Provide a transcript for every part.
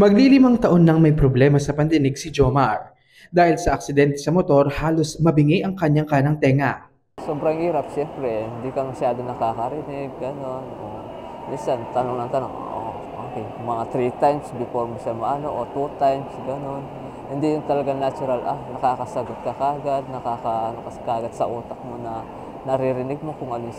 Maglilimang taon nang may problema sa pandinig si Jomar. Dahil sa aksidente sa motor, halos mabingi ang kanyang kanang tenga. Sobrang hirap, siyempre. Hindi ka masyado nakakarinig, gano'n. Minsan, tanong ng tanong, okay, mga 3 times before mo siya maano, o 2 times, gano'n. Hindi yung talaga natural, nakakasagot ka kagad, nakakaano ka kagad sa utak mo na naririnig mo kung ano yung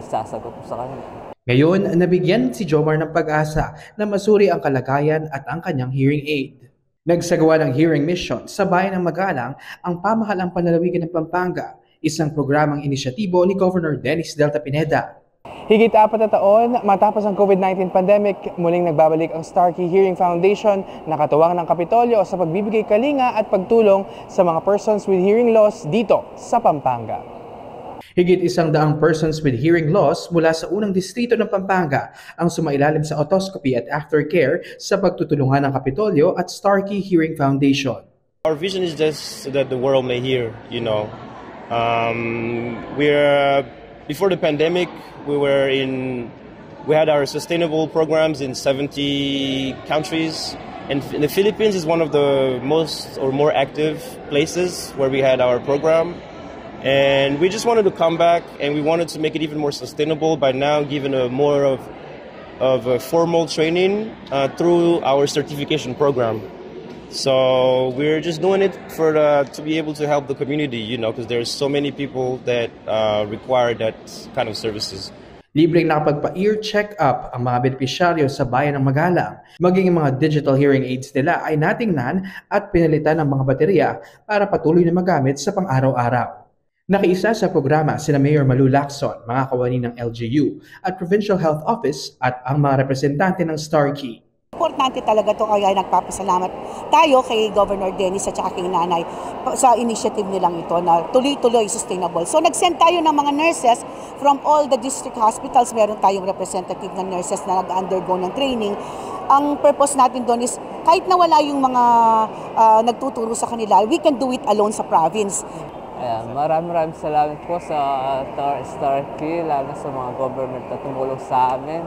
sasagot mo sa kanya. Ngayon, nabigyan si Jomar ng pag-asa na masuri ang kalagayan at ang kanyang hearing aid. Nagsagawa ng hearing mission sa bayan ng Magalang ang Pamahalang Panlalawigan ng Pampanga, isang programang inisyatibo ni Governor Dennis Delta Pineda. Higit 4 na taon matapos ang COVID-19 pandemic, muling nagbabalik ang Starkey Hearing Foundation na katuwang ng Kapitolyo sa pagbibigay kalinga at pagtulong sa mga persons with hearing loss dito sa Pampanga. Higit 100 persons with hearing loss mula sa unang distrito ng Pampanga ang sumailalim sa otoscopy at aftercare sa pagtutulungan ng Kapitolyo at Starkey Hearing Foundation. Our vision is just so that the world may hear, before the pandemic, we had our sustainable programs in 70 countries, and the Philippines is one of the most or more active places where we had our program. And we just wanted to come back, and we wanted to make it even more sustainable by now giving a more of a formal training through our certification program. So we're just doing it to be able to help the community, because there's so many people that require that kind of services. Libreng nakapagpa-ear check-up ang mga benepisyaryo sa bayan ng Magalang. Maging mga digital hearing aids nila ay natingnan at pinalitan ng mga baterya para patuloy na magamit sa pang-araw-araw. Nakiisa sa programa sina Mayor Malu Lacson, mga kawani ng LGU at Provincial Health Office at ang mga representante ng Starkey. Importante talaga ito, kaya nagpapasalamat tayo kay Governor Dennis at saka kay Nanay sa initiative nilang ito na tuloy-tuloy sustainable. So nag-send tayo ng mga nurses from all the district hospitals. Meron tayong representative ng nurses na nag-undergo ng training. Ang purpose natin doon is kahit nawala yung mga nagtuturo sa kanila, we can do it alone sa province. Maraming salamat po sa Starkey, lalo sa mga government na tumulong sa amin.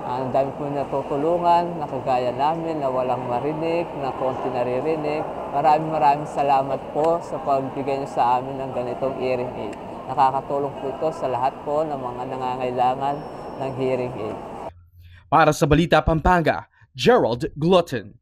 Ang dami po natutulungan, nakagaya namin na walang marinig, na konti naririnig. Maraming salamat po sa pagbigay niyo sa amin ng ganitong hearing aid. Nakakatulong po ito sa lahat po ng mga nangangailangan ng hearing aid. Para sa Balita Pampanga, Gerald Glutton.